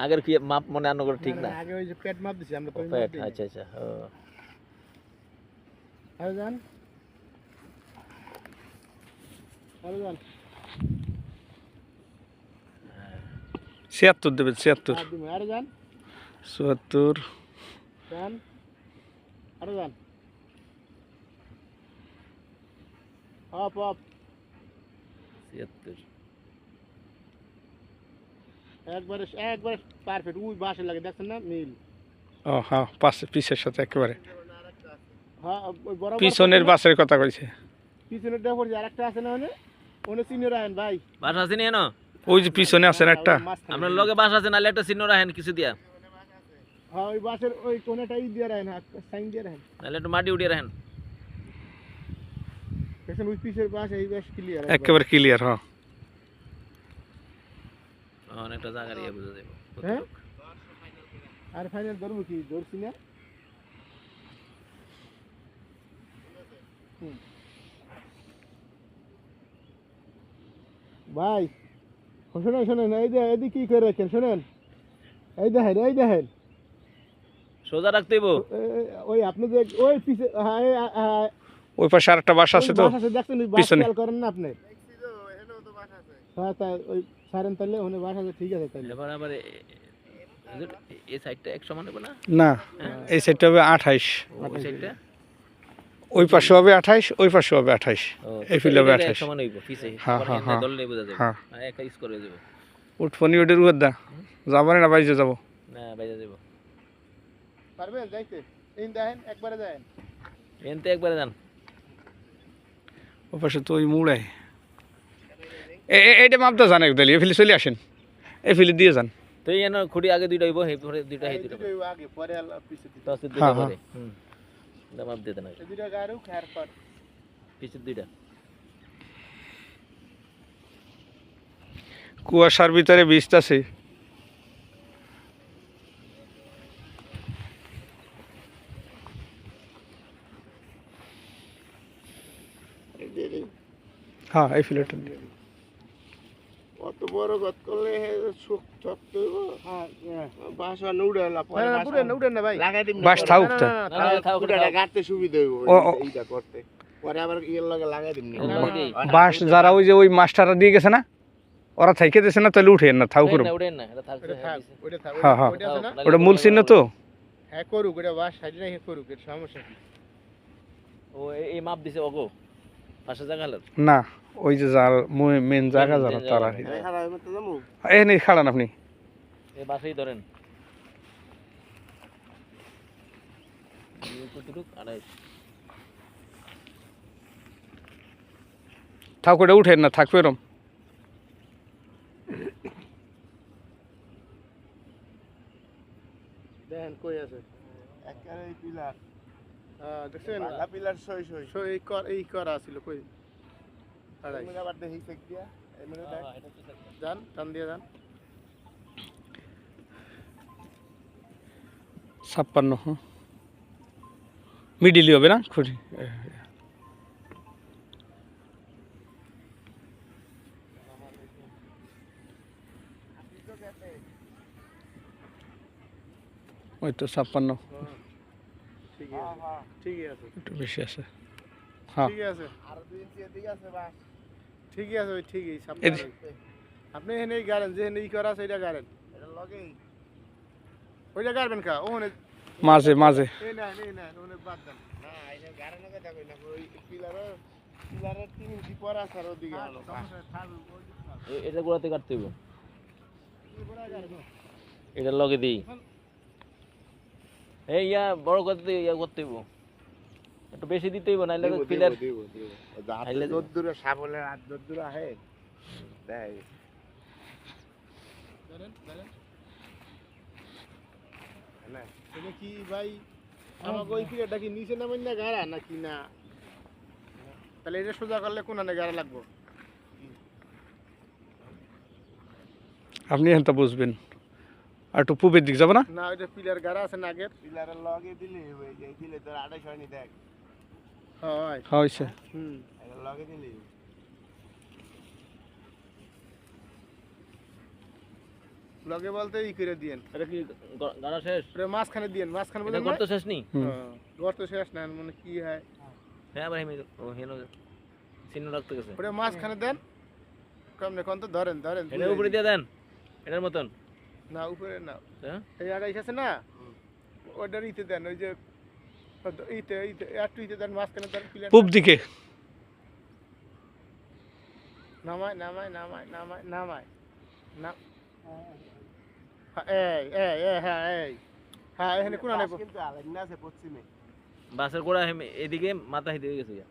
আগের কি মাপ মনে আনো করে ঠিক না আগে ওই যে পেট মাপ দিছি আমরা তো পেট আচ্ছা আচ্ছা ও আরে যান 76 দেবেন 76 আরে যান 74 যান আরে যান হপ হপ 76 একবারে পারফেক্ট ওই বাসে লাগে দেখছেন না মিল ও হ্যাঁ পাশে পিছের সাথে একেবারে হ্যাঁ ওই বড় পিছনের বাসের কথা কইছে পিছনের ডেপোর যে আরেকটা আছে না ওনে সিনিয়র আহেন ভাই বাস আছে নি এনো ওই যে পিছনে আছেন একটা আপনার লগে বাস আছে নালে একটা চিহ্ন রাখেন কিছু দিয়া হ্যাঁ ওই বাসের ওই কোণাটাই দিয়ে রাখেন সাইন দিয়ে রাখেন নালে একটু মাটি উঠিয়ে রাখেন দেখেন ওই পিছের বাস এই বাস ক্লিয়ার একেবারে ক্লিয়ার হ্যাঁ অনেকটা জায়গা দিয়ে বুঝা যাবে হ্যাঁ আর ফাইনাল ধরবো কি ধরছি না ভাই শোনেন এই কি করে রাখেন শোনেন এই দেখেন সোজা রাখতে হইব ওই আপনি যে ওই পিছে ওই পাশে আরেকটা বাস আছে তো দেখছেন পিছনে করেন না আপনি হ্যাঁ তাই ওই সারেন তাহলে ওখানে বাস আছে ঠিক আছে তাহলে এবার আবার এই সাইডটা এক সমান হবে না না এই সাইডটা হবে 28 ওই সাইডটা ওই পাশে হবে 28 ওই পাশে হবে 28 এই ফিল হবে 28 সমান হইব পিছে হ্যাঁ, হ্যাঁ, হ্যাঁ। দললে বুঝা যাবে হ্যাঁ। একা ইউজ করে দেব উঠফনি ওটার উপর দা যাবারে না বাইজে যাব না বাইজা দেব পারবেন যাইতে এই দেখেন একবারে যান এনতে একবারে যান ওই পাশে তো ওই মুড়াই এইটা মাপটা জান একদল এই ফিলে চলে আসেন এই ফিলে দিয়ে যান তো এই এনো খুঁটি আগে দুইটা হইব এই পরে দুইটা এই দুইটা আগে পরে পিছে দিতে তো দুইটা পরে মাপ দিয়ে দেন এই দুইটা গাড়ু খার পর পিছে দুইটা কুয়াশার ভিতরে বীজ আছে হ্যাঁ এই ফিলেটা কত বড় গত করলে সুখ শক্ত হইব হ্যাঁ বাস আর উড়ালা পরে উড়েন না ভাই লাগাই দিন বাস থাকুক তা উড়াটা কাটতে সুবিধা হইব এইটা করতে পরে আবার ইয়ের লগে লাগাই দিন বাস যারা ওই যে ওই মাস্টাররা দিয়ে গেছে না ওরা থাইকে দিয়েছে না তাহলে উঠে না থাউ করুন উড়েন না এটা থাকছে ওইটা থাক হ্যাঁ হ্যাঁ ওইটা আছে না ওটা মূল চিহ্ন তো হ্যাঁ করুক ওটা বাস সাইডে রেখে করুক এর সমস্যা কি ও এই মাপ দিছে ওগো পাশে জায়গা হলো না ওই যে যার মেন জায়গা যারা তারা এই নেই খাড়ান আপনি এই বাসেই ধরেন কতটুক 28 থাক ওটা উঠেন না থাকবে এরম দেখেন কই আছে একেবারে পিলার দেখছেন বালা পিলার সই এই করা ছিল কই আড়াই আবার দেখি চেক দিয়া এই মানে দেখ যান টান দিয়ে যান 56 হ্যাঁ মিডিলি হবে না খুঁজি ওই তো 56 ঠিকই আছে একটু বেশি আছে হ্যাঁ ঠিক আছে আর 2 ইঞ্চি এদিকে আছে বাস ঠিকই আছে ওই ঠিকই আপনি এখানে গাড়েন যে এই করা আছে এটা গাড়েন এটা লগেই ওইটা গাড়বেন কা ওখানে মাঝে মাঝে এই না ওখানে বাদ দেন না এটা গাড়ানো কথা কই না ওই পিলারের 3 ইঞ্চি পর আছে আর ওদিকে হলো এটা গোড়াতে কাটতে হইব এটা লগে দিই এই ইয়া বড় করতে ইয়া করতে হইব একটু বেশি দিতে হইব নাইলে পিলার আইলে দূরে সাবলে আর দূরে আহে তাই ধরেন না এটা কি ভাই আমাকে ওই পিলারটা কি নিচে নামেন না গাড়া নাকি না তাহলে এটা সোজা করলে কোন আনে গাড়া লাগবে আপনি এখানটা বুঝবেন আর একটু পূবের দিক যাবে না না ওইটা পিলার গাড়া আছে না আগের পিলারের লগে দিলে হয়ে যায় দিলে তোর 28 হয়নি দেখ হয় হয়েছে এটা লগে দিলে লগে বলতে ই করে দিয়েন এটা কি গাড়া শেষ? ওটা মাঝখানে দিয়েন মাঝখানে এটা বলতে গর্ত শেষ নি? গর্ত শেষ না মানে কি হয় হ্যাঁ ভাই আমি ও হেনো চিহ্ন রাখতে গেছে। ওটা মাঝখানে দেন কেমনে কোন তো ধরেন ধরেন এটা উপরে দিয়ে দেন এটার মতন। না উপরে না হ্যাঁ এই আগাইছে আছে না ওটার ইতে দেন ওই যে ইতে ইতে একটু ইতে দেন মাঝখানে দেন পিলার পূব দিকে নামায় নামায় নামায় নামায় নামায় না এই এই এই হ্যাঁ এই হ্যাঁ এখানে কোন আনে কিন্তু আলাদা আছে পশ্চিমে বাসের গোড়া এদিকে মাথা হিতে গেছে ইয়া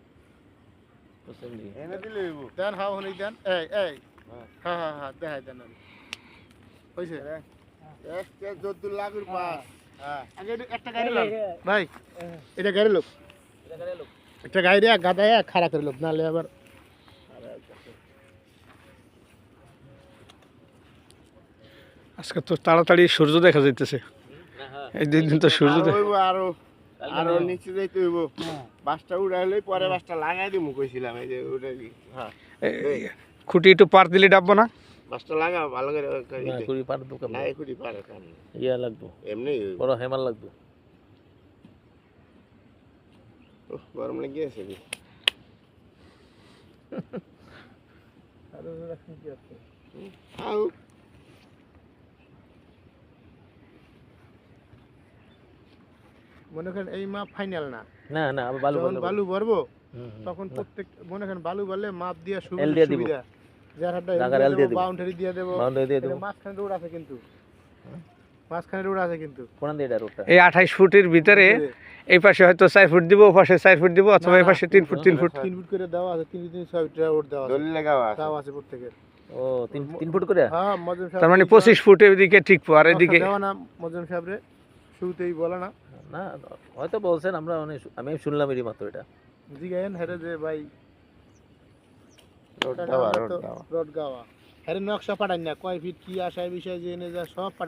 পশ্চিম দিকে। এনে দিলে হইব দেন হাও হনি দেন এই এই হ্যাঁ হ্যাঁ হ্যাঁ দেখাই দেন হইছে একটা যদ্দুর লাগুর পাস হ্যাঁ আগে একটা গাড়ি লাগ ভাই এটা গাড়ি লোক এটা গাড়ি লোক একটা গাড়ি রে গাদায় খাড়া করে লোক নালে আবার আজকে তো তাড়াতাড়ি সূর্য দেখা যাইতেছে হ্যাঁ এই দুই দিন তো সূর্য আরো আরো নিচে যাইতে হইব বাসটা উড়াইলে পরে বাসটা লাগাই দিমু কইছিলাম এই যে উড়াই দি হ্যাঁ খুঁটি একটু পার দিলে ডাববো না বাসটা লাগা ভালো করে না কুড়ি পার দোকান না একুটি পারে কাম ইয়া লাগবো এমনি বড় হেমাল লাগবো। গরম লেগে গেছে কি আও মনে করেন এই মাপ ফাইনাল না না না আবার বালু যখন বললে বালু ভরবো হুম, তখন প্রত্যেক মনে করেন বালু বললে মাপ দিয়ে এল দিয়ে দিব। সুবিধা যার হাতে জায়গার এল দিয়ে দিব। বাউন্ডারি দিয়ে দেবো বাউন্ডারি দিয়ে দেবো। মাঝখানে রোড আছে কিন্তু মাঝখানে রোড আছে কিন্তু কোন দিয়ে এটা রোডটা? এই 28 ফুটের ভিতরে এই পাশে হয়তো 4 ফুট দিব ও পাশে 4 ফুট দিব অথবা এই পাশে 3 ফুট 3 ফুট 3 ফুট করে দেওয়া আছে 3 3 6 ফুট রোড দেওয়া আছে দলিল লাগাওয়া আছে দেওয়া আছে প্রত্যেকের ও 3 ফুট করে? হ্যাঁ মজুম সাহেব তার মানে 25 ফুটের দিকে ঠিক আর এদিকে দেওয়া না মজুম সাহেব রে শুরুতেই বলা না না হয়তো বলছেন আমরা আমি শুনলাম এরই মাত্র এটা। জিগায়েন হেরে যে ভাই রোড রোড গাওয়া হেরে নকশা পাঠান না কয় ফিট কি আশায় বিষয় জেনে যা সব